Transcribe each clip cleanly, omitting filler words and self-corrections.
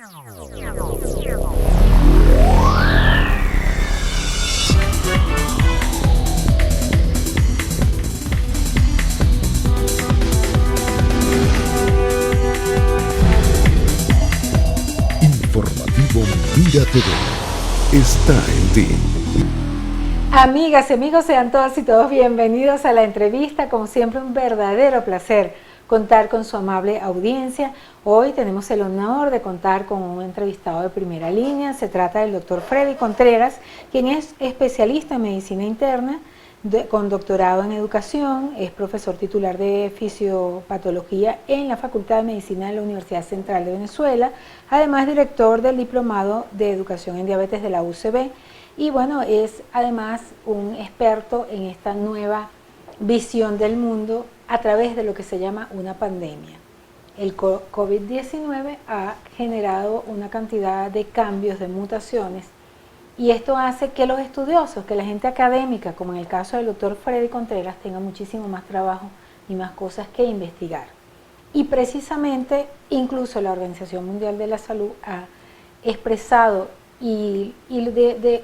Informativo Mira TV está en ti. Amigas y amigos, sean todas y todos bienvenidos a la entrevista. Como siempre, un verdadero placer contar con su amable audiencia. Hoy tenemos el honor de contar con un entrevistado de primera línea. Se trata del doctor Freddy Contreras, quien es especialista en medicina interna, con doctorado en educación, es profesor titular de fisiopatología en la Facultad de Medicina de la Universidad Central de Venezuela, además director del Diplomado de Educación en Diabetes de la UCB, y bueno, es además un experto en esta nueva visión del mundo a través de lo que se llama una pandemia. El COVID-19 ha generado una cantidad de cambios, de mutaciones, y esto hace que los estudiosos, que la gente académica, como en el caso del doctor Freddy Contreras, tenga muchísimo más trabajo y más cosas que investigar. Y precisamente, incluso la Organización Mundial de la Salud ha expresado, y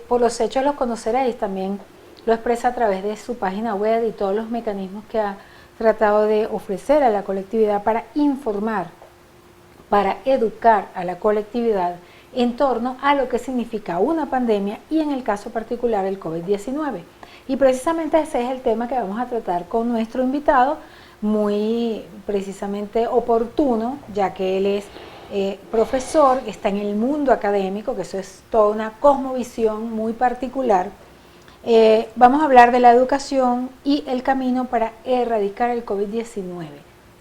por los hechos los conoceréis, también lo expresa a través de su página web y todos los mecanismos que ha tratado de ofrecer a la colectividad para informar, para educar a la colectividad en torno a lo que significa una pandemia y en el caso particular el COVID-19. Y precisamente ese es el tema que vamos a tratar con nuestro invitado, muy precisamente oportuno, ya que él es profesor, está en el mundo académico, que eso es toda una cosmovisión muy particular. Vamos a hablar de la educación y el camino para erradicar el COVID-19,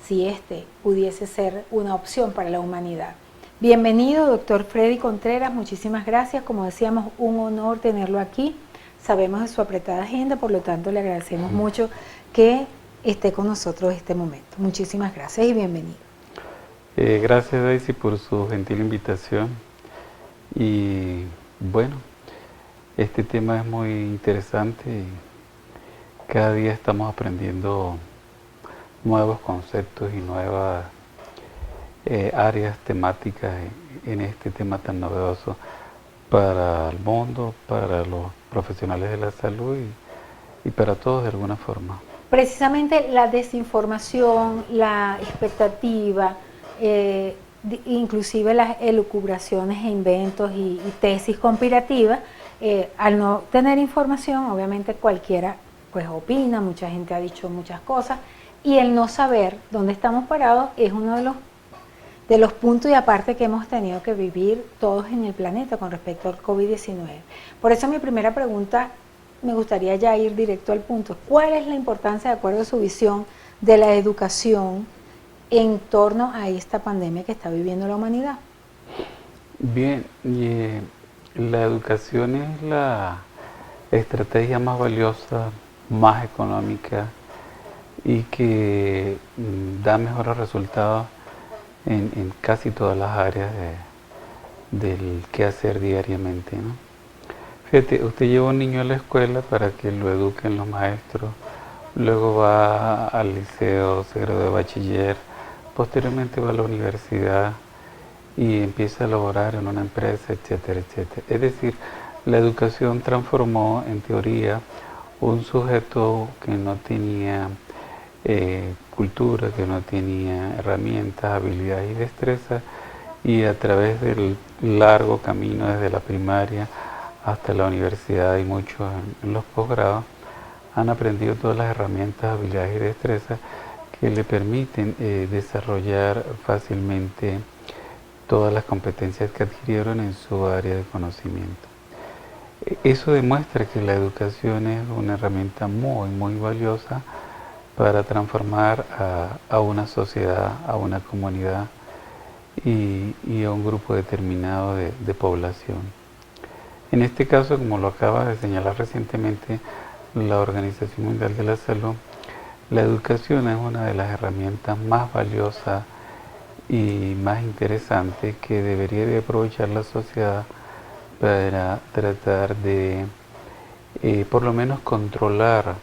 si este pudiese ser una opción para la humanidad. Bienvenido, doctor Freddy Contreras, muchísimas gracias. Como decíamos, un honor tenerlo aquí. Sabemos de su apretada agenda, por lo tanto le agradecemos mucho que esté con nosotros en este momento. Muchísimas gracias y bienvenido. Gracias, Daisy, por su gentil invitación. Y bueno, este tema es muy interesante y cada día estamos aprendiendo nuevos conceptos y nuevas áreas temáticas en este tema tan novedoso para el mundo, para los profesionales de la salud y para todos de alguna forma. Precisamente la desinformación, la expectativa, inclusive las elucubraciones e inventos y tesis conspirativas, al no tener información, obviamente cualquiera pues opina, mucha gente ha dicho muchas cosas, y el no saber dónde estamos parados es uno de los puntos y aparte que hemos tenido que vivir todos en el planeta con respecto al COVID-19. Por eso mi primera pregunta, me gustaría ya ir directo al punto. ¿Cuál es la importancia, de acuerdo a su visión, de la educación en torno a esta pandemia que está viviendo la humanidad? Bien, la educación es la estrategia más valiosa, más económica y que da mejores resultados en casi todas las áreas del quehacer diariamente, ¿no? Fíjate, usted lleva a un niño a la escuela para que lo eduquen los maestros, luego va al liceo, se gradúa de bachiller, posteriormente va a la universidad y empieza a laborar en una empresa, etcétera, etcétera. Es decir, la educación transformó, en teoría, un sujeto que no tenía cultura, que no tenía herramientas, habilidades y destrezas, y a través del largo camino desde la primaria hasta la universidad y muchos en los posgrados, han aprendido todas las herramientas, habilidades y destrezas que le permiten desarrollar fácilmente todas las competencias que adquirieron en su área de conocimiento. Eso demuestra que la educación es una herramienta muy, muy valiosa para transformar a una sociedad, a una comunidad y a un grupo determinado de población. En este caso, como lo acaba de señalar recientemente la Organización Mundial de la Salud, la educación es una de las herramientas más valiosas y más interesantes que debería de aprovechar la sociedad para tratar de por lo menos controlar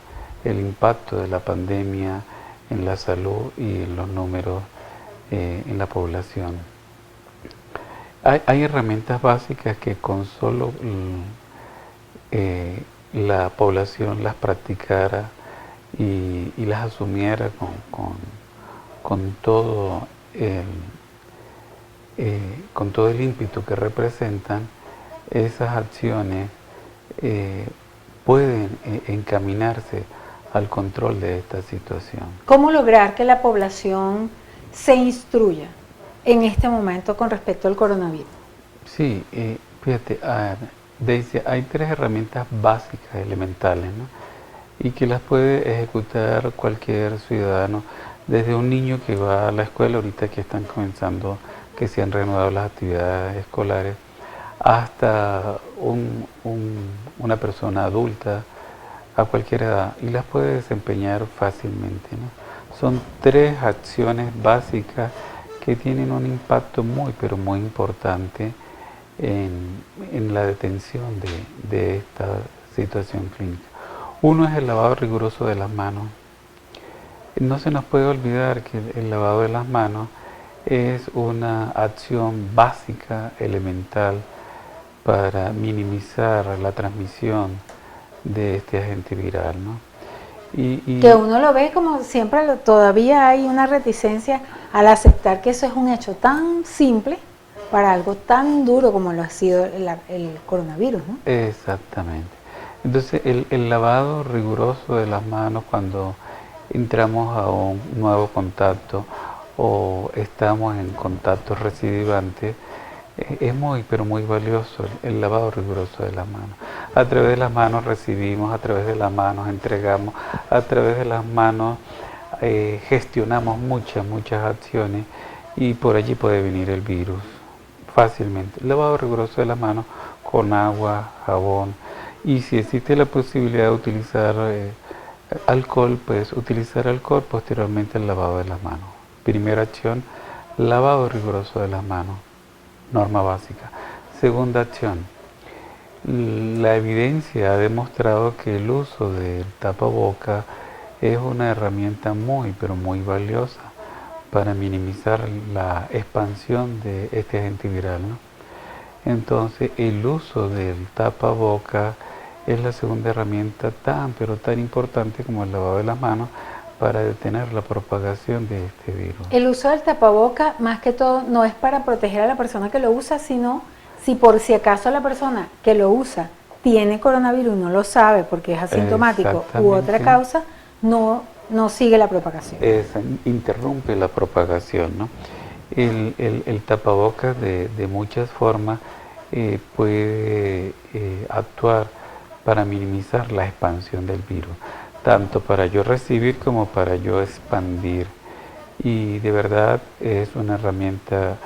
el impacto de la pandemia en la salud y en los números en la población. hay herramientas básicas que con solo la población las practicara y las asumiera con todo con todo el ímpetu que representan, esas acciones pueden encaminarse al control de esta situación. ¿Cómo lograr que la población se instruya en este momento con respecto al coronavirus? Sí, fíjate, Daisy, hay 3 herramientas básicas, elementales, ¿no? Y que las puede ejecutar cualquier ciudadano, desde un niño que va a la escuela, ahorita que están comenzando, que se han reanudado las actividades escolares, hasta una persona adulta a cualquier edad, y las puede desempeñar fácilmente, ¿no? Son 3 acciones básicas que tienen un impacto muy, pero muy importante en la detención de esta situación clínica. Uno es el lavado riguroso de las manos. No se nos puede olvidar que el lavado de las manos es una acción básica, elemental, para minimizar la transmisión de este agente viral, ¿no? Que uno lo ve como siempre, todavía hay una reticencia al aceptar que eso es un hecho tan simple para algo tan duro como lo ha sido el coronavirus, ¿no? Exactamente. Entonces, el lavado riguroso de las manos cuando entramos a un nuevo contacto o estamos en contactos recidivantes, es muy, pero muy valioso el lavado riguroso de las manos. A través de las manos recibimos, a través de las manos entregamos, a través de las manos gestionamos muchas acciones y por allí puede venir el virus fácilmente. El lavado riguroso de las manos con agua, jabón, y si existe la posibilidad de utilizar alcohol, pues utilizar alcohol, posteriormente el lavado de las manos. Primera acción, lavado riguroso de las manos, norma básica. Segunda acción, la evidencia ha demostrado que el uso del tapaboca es una herramienta muy, pero muy valiosa para minimizar la expansión de este agente viral, ¿no? Entonces, el uso del tapaboca es la segunda herramienta pero tan importante como el lavado de las manos para detener la propagación de este virus. El uso del tapaboca, más que todo, no es para proteger a la persona que lo usa, sino si por si acaso la persona que lo usa tiene coronavirus y no lo sabe porque es asintomático u otra causa, no sigue la propagación. Interrumpe la propagación, ¿no? El tapabocas de muchas formas puede actuar para minimizar la expansión del virus, tanto para yo recibir como para yo expandir. Y de verdad es una herramienta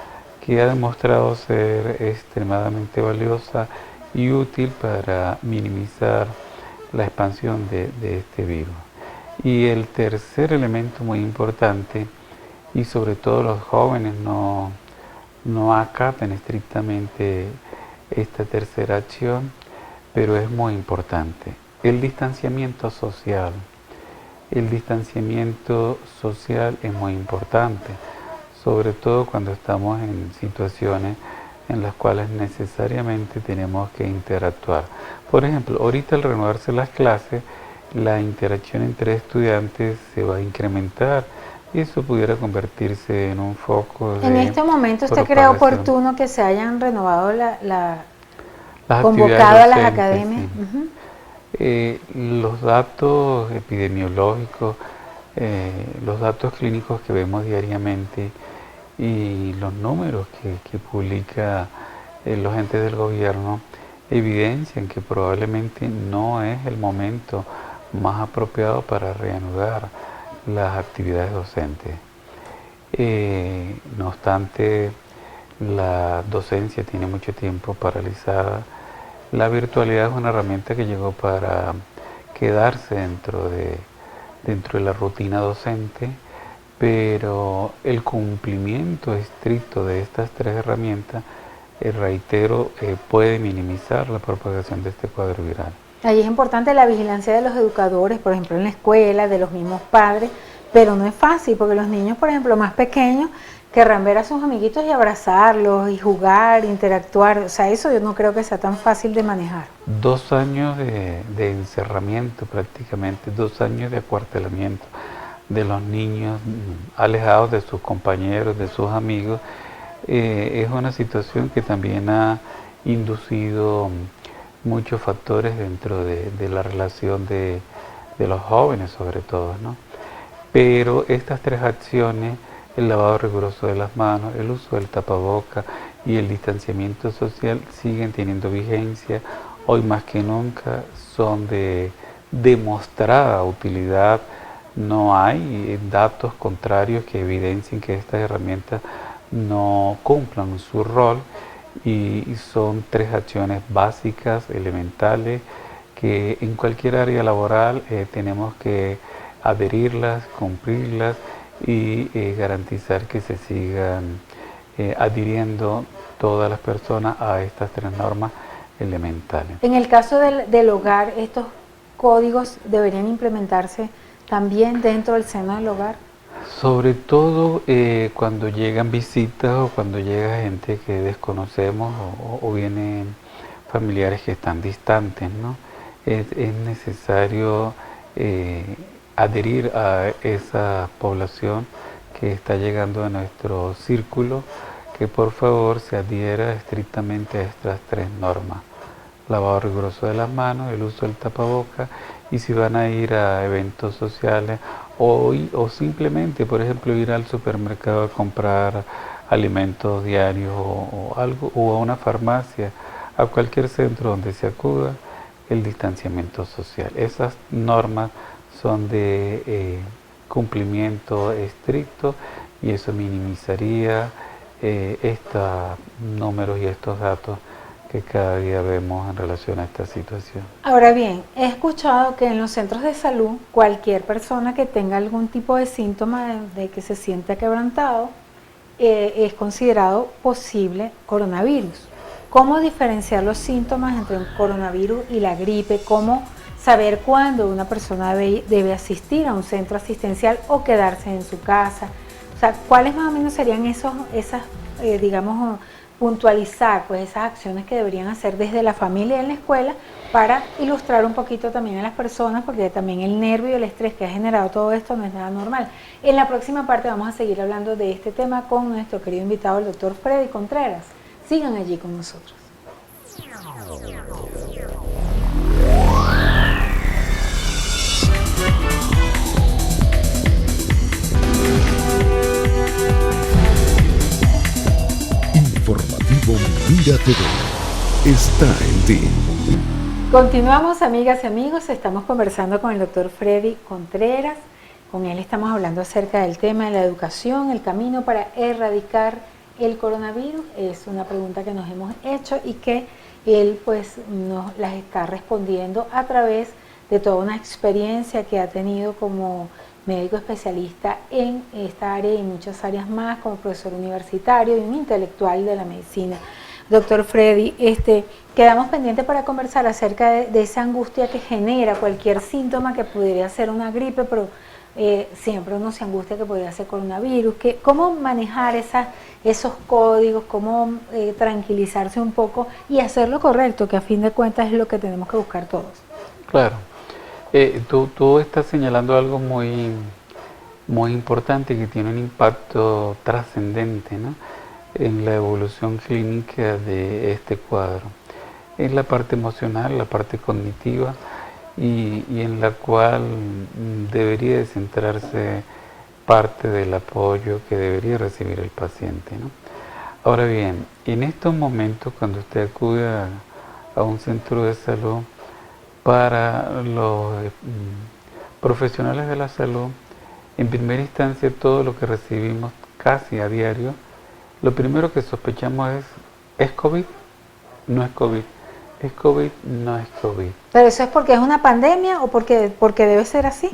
que ha demostrado ser extremadamente valiosa y útil para minimizar la expansión de este virus. Y el tercer elemento muy importante, y sobre todo los jóvenes no acatan estrictamente esta tercera acción, pero es muy importante, el distanciamiento social. El distanciamiento social es muy importante, sobre todo cuando estamos en situaciones en las cuales necesariamente tenemos que interactuar. Por ejemplo, ahorita al renovarse las clases, la interacción entre estudiantes se va a incrementar y eso pudiera convertirse en un foco de En este momento, ¿usted cree oportuno que se hayan renovado convocado a las academias? Sí. Los datos epidemiológicos, los datos clínicos que vemos diariamente y los números que publica los entes del gobierno evidencian que probablemente no es el momento más apropiado para reanudar las actividades docentes. No obstante, la docencia tiene mucho tiempo paralizada. La virtualidad es una herramienta que llegó para quedarse dentro de la rutina docente, pero el cumplimiento estricto de estas 3 herramientas, reitero, puede minimizar la propagación de este cuadro viral. Ahí es importante la vigilancia de los educadores, por ejemplo en la escuela, de los mismos padres, pero no es fácil porque los niños, por ejemplo, más pequeños, querrán ver a sus amiguitos y abrazarlos y jugar, interactuar. O sea, eso yo no creo que sea tan fácil de manejar. 2 años de encerramiento prácticamente, 2 años de acuartelamiento de los niños alejados de sus compañeros, de sus amigos, es una situación que también ha inducido muchos factores dentro de la relación de los jóvenes sobre todo, ¿no? Pero estas 3 acciones, el lavado riguroso de las manos, el uso del tapaboca y el distanciamiento social siguen teniendo vigencia. Hoy más que nunca son de demostrada utilidad. No hay datos contrarios que evidencien que estas herramientas no cumplan su rol y son 3 acciones básicas, elementales, que en cualquier área laboral tenemos que adherirlas, cumplirlas y garantizar que se sigan adhiriendo todas las personas a estas 3 normas elementales. En el caso del hogar, ¿estos códigos deberían implementarse también dentro del seno del hogar? Sobre todo cuando llegan visitas o cuando llega gente que desconocemos o vienen familiares que están distantes, ¿no? Es necesario adherir a esa población que está llegando a nuestro círculo, que por favor se adhiera estrictamente a estas 3 normas. Lavado riguroso de las manos, el uso del tapaboca, y si van a ir a eventos sociales o simplemente, por ejemplo, ir al supermercado a comprar alimentos diarios o algo, o a una farmacia, a cualquier centro donde se acuda, el distanciamiento social. Esas normas son de cumplimiento estricto y eso minimizaría estos números y estos datos que cada día vemos en relación a esta situación. Ahora bien, he escuchado que en los centros de salud cualquier persona que tenga algún tipo de síntoma de que se sienta quebrantado es considerado posible coronavirus. ¿Cómo diferenciar los síntomas entre un coronavirus y la gripe? ¿Cómo saber cuándo una persona debe asistir a un centro asistencial o quedarse en su casa? O sea, ¿cuáles más o menos serían digamos, puntualizar pues esas acciones que deberían hacer desde la familia y en la escuela para ilustrar un poquito también a las personas, porque también el nervio y el estrés que ha generado todo esto no es nada normal? En la próxima parte vamos a seguir hablando de este tema con nuestro querido invitado, el doctor Freddy Contreras. Sigan allí con nosotros. Informativo Mira TV está en ti. Continuamos, amigas y amigos, estamos conversando con el doctor Freddy Contreras. Con él estamos hablando acerca del tema de la educación, el camino para erradicar el coronavirus. Es una pregunta que nos hemos hecho y que él pues nos las está respondiendo a través de toda una experiencia que ha tenido como médico especialista en esta área y en muchas áreas más, como profesor universitario y un intelectual de la medicina. Doctor Freddy, quedamos pendientes para conversar acerca de esa angustia que genera cualquier síntoma que pudiera ser una gripe, pero siempre uno se angustia que podría ser coronavirus. ¿Cómo manejar esos códigos, cómo tranquilizarse un poco y hacer lo correcto, que a fin de cuentas es lo que tenemos que buscar todos? Claro. Tú estás señalando algo muy, muy importante que tiene un impacto trascendente, ¿no?, en la evolución clínica de este cuadro. Es la parte emocional, la parte cognitiva y en la cual debería de centrarse parte del apoyo que debería recibir el paciente, ¿no? Ahora bien, en estos momentos cuando usted acude a un centro de salud, para los profesionales de la salud, en primera instancia todo lo que recibimos casi a diario, lo primero que sospechamos ¿es COVID? No es COVID. ¿Es COVID? No es COVID. ¿Pero eso es porque es una pandemia o porque debe ser así?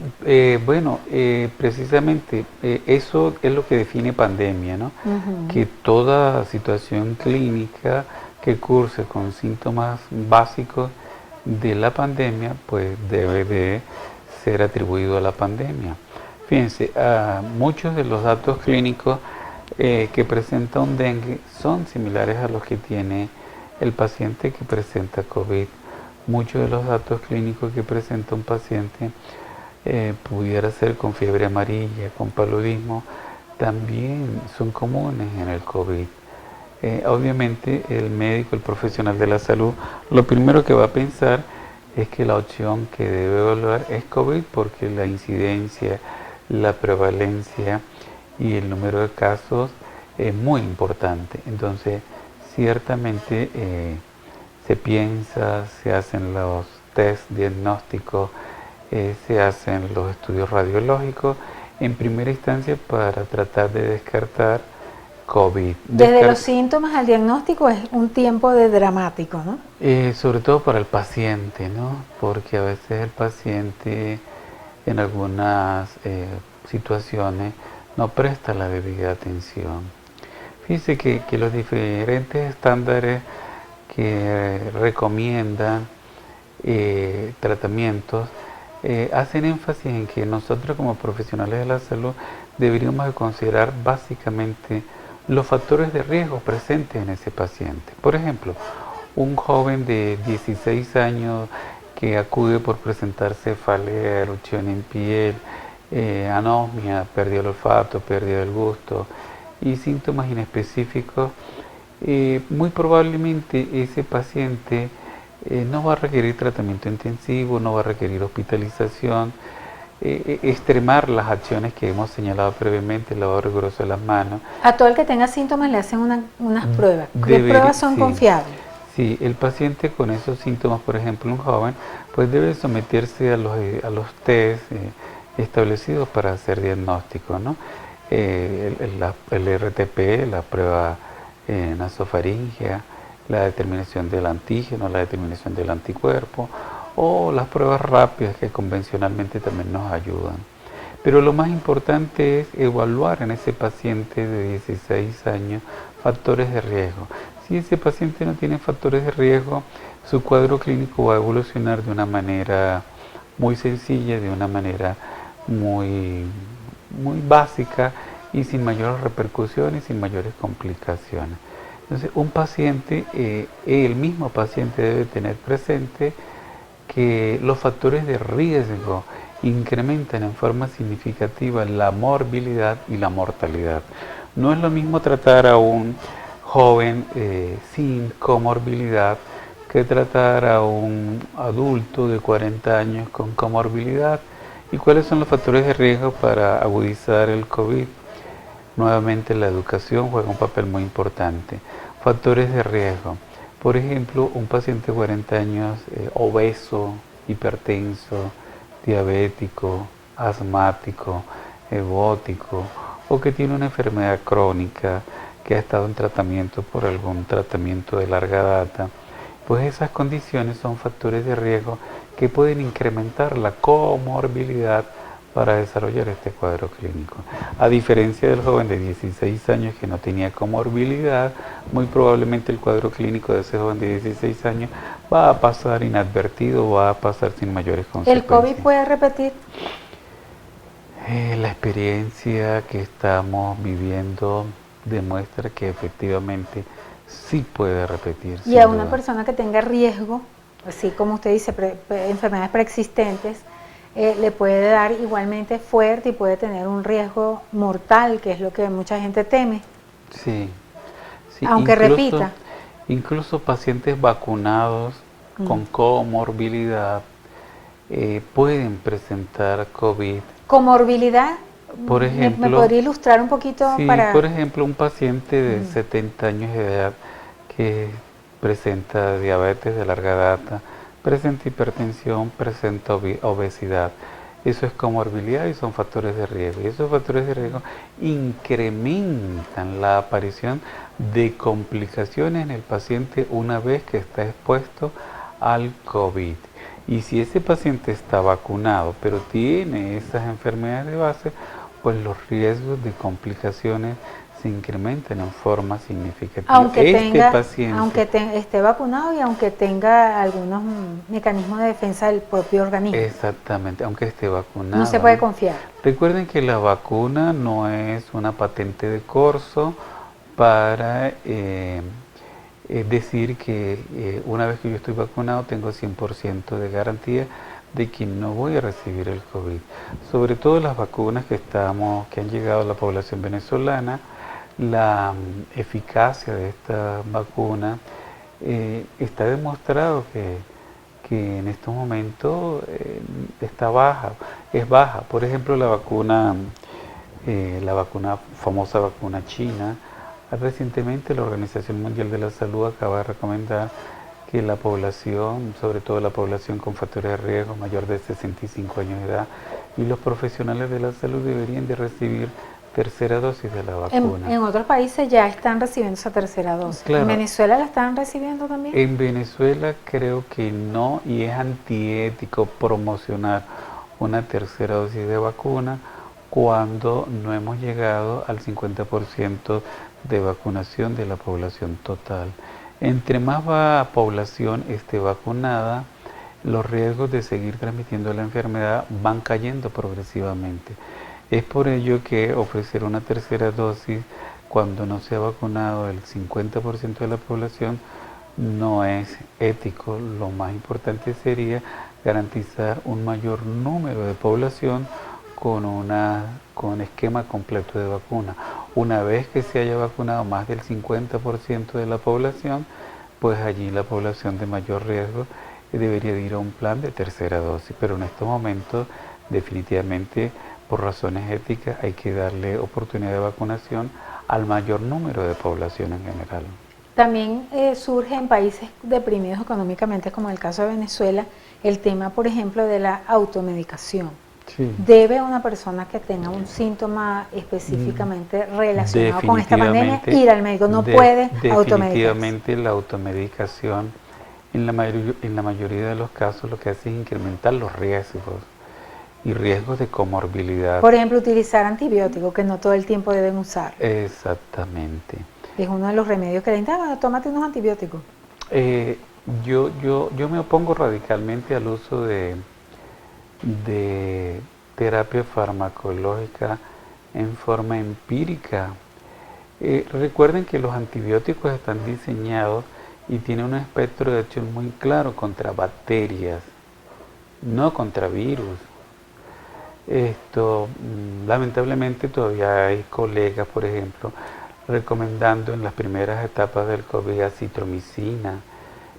Precisamente eso es lo que define pandemia, ¿no? Que toda situación clínica que curse con síntomas básicos de la pandemia, pues debe de ser atribuido a la pandemia. Fíjense, muchos de los datos clínicos que presenta un dengue son similares a los que tiene el paciente que presenta COVID. Muchos de los datos clínicos que presenta un paciente pudiera ser con fiebre amarilla, con paludismo, también son comunes en el COVID. Obviamente el médico, el profesional de la salud, lo primero que va a pensar es que la opción que debe evaluar es COVID porque la incidencia, la prevalencia y el número de casos es muy importante. Entonces, ciertamente se piensa, se hacen los test diagnósticos, se hacen los estudios radiológicos en primera instancia para tratar de descartar COVID. Desde los síntomas al diagnóstico es un tiempo de dramático, ¿no? Sobre todo para el paciente, ¿no? Porque a veces el paciente en algunas situaciones no presta la debida atención. Fíjense que los diferentes estándares que recomiendan tratamientos hacen énfasis en que nosotros como profesionales de la salud deberíamos de considerar básicamente los factores de riesgo presentes en ese paciente. Por ejemplo, un joven de 16 años que acude por presentar cefalea, erupción en piel, anosmia, pérdida del olfato, pérdida del gusto y síntomas inespecíficos, muy probablemente ese paciente no va a requerir tratamiento intensivo, no va a requerir hospitalización, extremar las acciones que hemos señalado previamente, el lavado riguroso de las manos. A todo el que tenga síntomas le hacen unas pruebas. ¿Qué pruebas son confiables? Sí, el paciente con esos síntomas, por ejemplo un joven, pues debe someterse a los test establecidos para hacer diagnóstico, ¿no? El RTP, la prueba nasofaringea, la determinación del antígeno, la determinación del anticuerpo o las pruebas rápidas que convencionalmente también nos ayudan. Pero lo más importante es evaluar en ese paciente de 16 años factores de riesgo. Si ese paciente no tiene factores de riesgo, su cuadro clínico va a evolucionar de una manera muy sencilla, de una manera muy básica y sin mayores repercusiones, sin mayores complicaciones. Entonces, un paciente, el mismo paciente debe tener presente que los factores de riesgo incrementan en forma significativa la morbilidad y la mortalidad. No es lo mismo tratar a un joven sin comorbilidad que tratar a un adulto de 40 años con comorbilidad. ¿Y cuáles son los factores de riesgo para agudizar el COVID? Nuevamente la educación juega un papel muy importante. Factores de riesgo. Por ejemplo, un paciente de 40 años obeso, hipertenso, diabético, asmático, ebótico o que tiene una enfermedad crónica que ha estado en tratamiento por algún tratamiento de larga data, pues esas condiciones son factores de riesgo que pueden incrementar la comorbilidad para desarrollar este cuadro clínico. A diferencia del joven de 16 años que no tenía comorbilidad, muy probablemente el cuadro clínico de ese joven de 16 años va a pasar inadvertido, va a pasar sin mayores consecuencias. ¿El COVID puede repetir? La experiencia que estamos viviendo demuestra que efectivamente sí puede repetir. Y a una persona que tenga riesgo, así como usted dice, enfermedades preexistentes, le puede dar igualmente fuerte y puede tener un riesgo mortal, que es lo que mucha gente teme. Sí, sí, aunque repita. Incluso pacientes vacunados con comorbilidad pueden presentar COVID. ¿Comorbilidad? Por ejemplo, ¿Me podría ilustrar un poquito? Sí, para... por ejemplo, un paciente de 70 años de edad que presenta diabetes de larga data, presenta hipertensión, presenta obesidad. Eso es comorbilidad y son factores de riesgo. Y esos factores de riesgo incrementan la aparición de complicaciones en el paciente una vez que está expuesto al COVID. Y si ese paciente está vacunado, pero tiene esas enfermedades de base, pues los riesgos de complicaciones se incrementan en forma significativa. Aunque esté vacunado y aunque tenga algunos mecanismos de defensa del propio organismo. Exactamente, aunque esté vacunado. No se puede confiar. Recuerden que la vacuna no es una patente de corso para decir que una vez que yo estoy vacunado tengo 100% de garantía de que no voy a recibir el COVID. Sobre todo las vacunas que han llegado a la población venezolana, la eficacia de esta vacuna está demostrado que en estos momentos es baja. Por ejemplo, la famosa vacuna china, recientemente la Organización Mundial de la Salud acaba de recomendar que la población, sobre todo la población con factores de riesgo mayor de 65 años de edad, y los profesionales de la salud deberían de recibir tercera dosis de la vacuna. En otros países ya están recibiendo esa tercera dosis. Claro. ¿En Venezuela la están recibiendo también? En Venezuela creo que no, y es antiético promocionar una tercera dosis de vacuna cuando no hemos llegado al 50% de vacunación de la población total. Entre más población esté vacunada, los riesgos de seguir transmitiendo la enfermedad van cayendo progresivamente. Es por ello que ofrecer una tercera dosis cuando no se ha vacunado el 50% de la población no es ético. Lo más importante sería garantizar un mayor número de población con esquema completo de vacuna. Una vez que se haya vacunado más del 50% de la población, pues allí la población de mayor riesgo debería de ir a un plan de tercera dosis. Pero en estos momentos, definitivamente, por razones éticas, hay que darle oportunidad de vacunación al mayor número de población en general. También surge en países deprimidos económicamente, como el caso de Venezuela, el tema, por ejemplo, de la automedicación. Sí. ¿Debe una persona que tenga un síntoma específicamente relacionado con esta pandemia ir al médico? No puede automedicarse. Definitivamente la automedicación, en la mayoría de los casos, lo que hace es incrementar los riesgos y riesgos de comorbilidad. Por ejemplo, utilizar antibióticos, que no todo el tiempo deben usar. Exactamente. Es uno de los remedios que le dicen, bueno, tómate unos antibióticos. Yo me opongo radicalmente al uso de terapia farmacológica en forma empírica. Recuerden que los antibióticos están diseñados y tienen un espectro de acción muy claro contra bacterias, no contra virus. Lamentablemente todavía hay colegas, por ejemplo, recomendando en las primeras etapas del COVID acitromicina.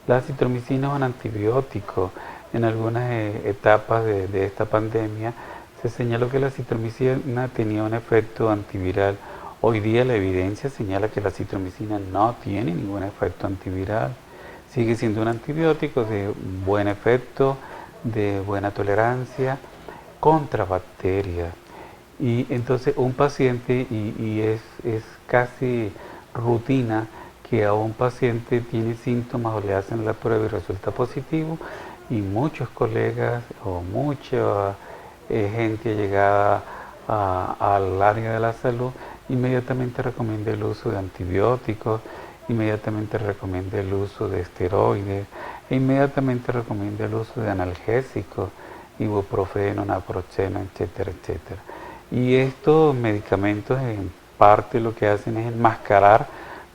La acitromicina es un antibiótico. En algunas etapas de esta pandemia se señaló que la acitromicina tenía un efecto antiviral. Hoy día la evidencia señala que la acitromicina no tiene ningún efecto antiviral. Sigue siendo un antibiótico de buen efecto, de buena tolerancia contra bacterias. Y entonces un paciente, y es casi rutina que a un paciente tiene síntomas o le hacen la prueba y resulta positivo, y muchos colegas o mucha gente llegada al área de la salud inmediatamente recomienda el uso de antibióticos, inmediatamente recomienda el uso de esteroides, e inmediatamente recomienda el uso de analgésicos, ibuprofeno, naproxeno, etcétera, etcétera. Y estos medicamentos en parte lo que hacen es enmascarar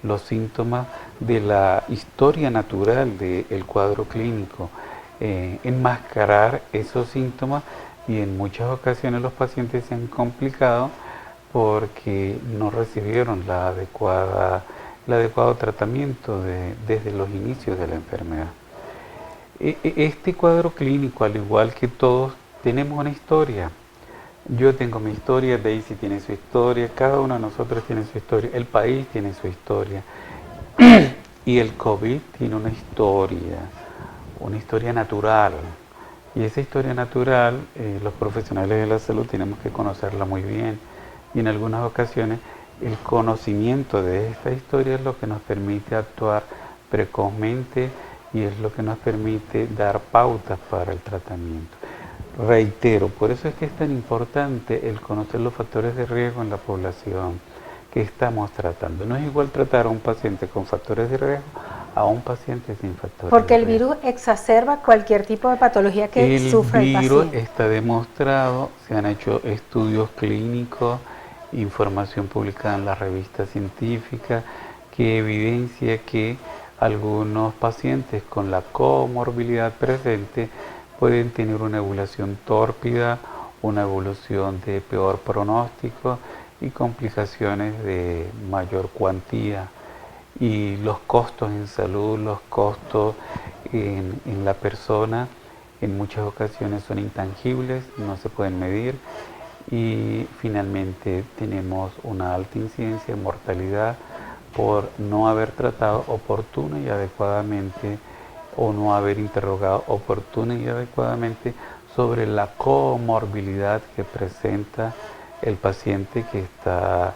los síntomas de la historia natural del cuadro clínico, enmascarar esos síntomas, y en muchas ocasiones los pacientes se han complicado porque no recibieron el adecuado tratamiento desde los inicios de la enfermedad. Este cuadro clínico, al igual que todos, tenemos una historia. Yo tengo mi historia, Daisy tiene su historia, cada uno de nosotros tiene su historia, el país tiene su historia y el COVID tiene una historia natural. Y esa historia natural, los profesionales de la salud tenemos que conocerla muy bien, y en algunas ocasiones el conocimiento de esta historia es lo que nos permite actuar precozmente y es lo que nos permite dar pautas para el tratamiento. Reitero, por eso es que es tan importante el conocer los factores de riesgo en la población, que estamos tratando. No es igual tratar a un paciente con factores de riesgo a un paciente sin factores Porque de el riesgo. virus exacerba cualquier tipo de patología que sufra el virus paciente. está demostrado, se han hecho estudios clínicos, información publicada en la revista científica, que evidencia que algunos pacientes con la comorbilidad presente pueden tener una evolución tórpida, una evolución de peor pronóstico y complicaciones de mayor cuantía. Y los costos en salud, los costos en la persona, en muchas ocasiones son intangibles, no se pueden medir. Y finalmente tenemos una alta incidencia de mortalidad por no haber tratado oportuna y adecuadamente o no haber interrogado oportuna y adecuadamente sobre la comorbilidad que presenta el paciente que está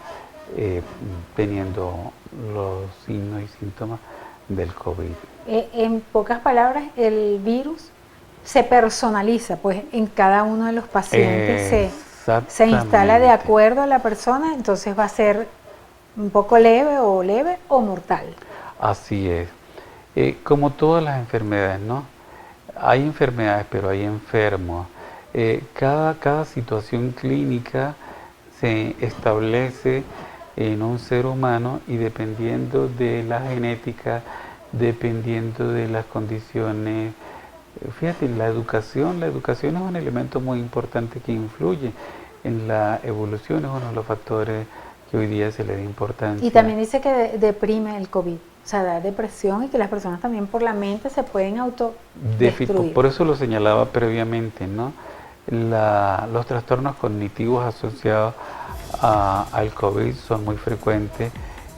teniendo los signos y síntomas del COVID. En pocas palabras, el virus se personaliza, pues en cada uno de los pacientes se instala de acuerdo a la persona, entonces va a ser un poco leve o mortal. Así es. Como todas las enfermedades, ¿no? Hay enfermedades, pero hay enfermos. Cada situación clínica se establece en un ser humano y dependiendo de la genética, dependiendo de las condiciones. Fíjate, la educación es un elemento muy importante que influye en la evolución, es uno de los factores que hoy día se le da importancia. Y también dice que deprime el COVID, o sea, da depresión y que las personas también por la mente se pueden autodestruir. Por eso lo señalaba previamente, ¿no? Los trastornos cognitivos asociados al COVID son muy frecuentes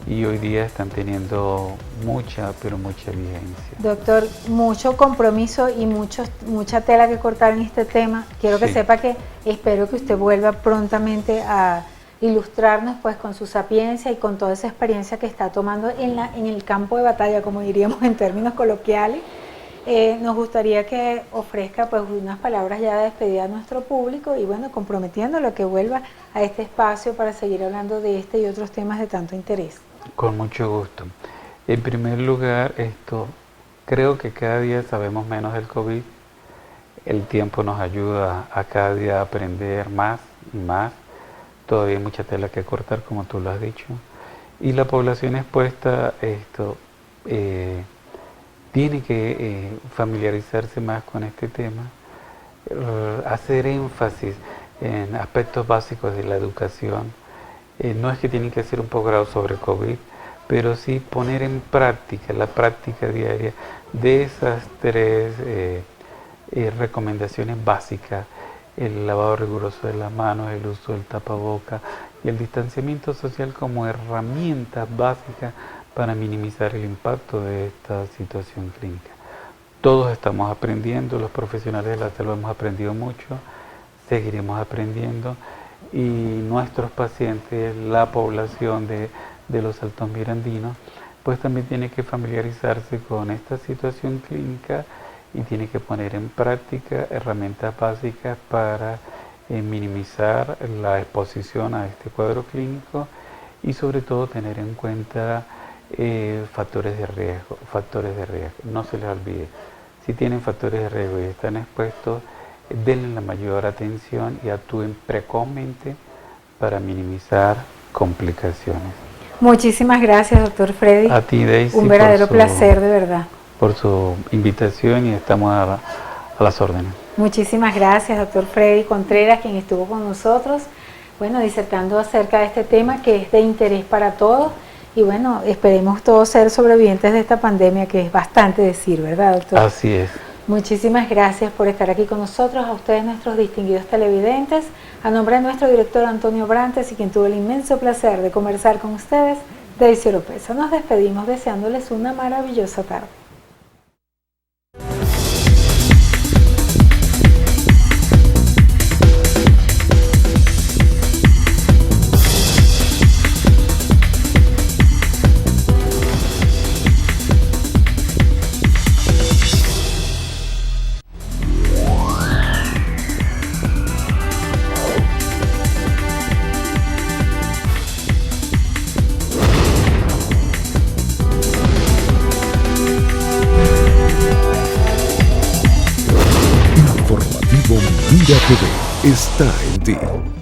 y hoy día están teniendo mucha vigencia. Doctor, mucho compromiso y mucha tela que cortar en este tema. Quiero que sepa que espero que usted vuelva prontamente a ilustrarnos pues con su sapiencia y con toda esa experiencia que está tomando en el campo de batalla, como diríamos en términos coloquiales. Nos gustaría que ofrezca pues unas palabras ya de despedida a nuestro público y bueno, comprometiéndolo a que vuelva a este espacio para seguir hablando de este y otros temas de tanto interés. Con mucho gusto. En primer lugar, creo que cada día sabemos menos del COVID. El tiempo nos ayuda a cada día a aprender más y más. Todavía hay mucha tela que cortar, como tú lo has dicho. Y la población expuesta tiene que familiarizarse más con este tema, hacer énfasis en aspectos básicos de la educación. No es que tienen que hacer un posgrado sobre COVID, pero sí poner en práctica, la práctica diaria de esas tres recomendaciones básicas: el lavado riguroso de las manos, el uso del tapaboca y el distanciamiento social como herramientas básicas para minimizar el impacto de esta situación clínica. Todos estamos aprendiendo, los profesionales de la salud hemos aprendido mucho, seguiremos aprendiendo y nuestros pacientes, la población de los Altos Mirandinos, pues también tiene que familiarizarse con esta situación clínica y tiene que poner en práctica herramientas básicas para minimizar la exposición a este cuadro clínico y sobre todo tener en cuenta factores de riesgo. No se les olvide, si tienen factores de riesgo y están expuestos, denle la mayor atención y actúen precozmente para minimizar complicaciones. Muchísimas gracias, doctor Freddy. A ti, Daisy, un verdadero placer, de verdad. Por su invitación y estamos a las órdenes. Muchísimas gracias, doctor Freddy Contreras, quien estuvo con nosotros, bueno, disertando acerca de este tema que es de interés para todos. Y bueno, esperemos todos ser sobrevivientes de esta pandemia, que es bastante decir, ¿verdad, doctor? Así es. Muchísimas gracias por estar aquí con nosotros, a ustedes nuestros distinguidos televidentes, a nombre de nuestro director Antonio Brantes y quien tuvo el inmenso placer de conversar con ustedes, Daisy López. Nos despedimos deseándoles una maravillosa tarde. TV está en ti.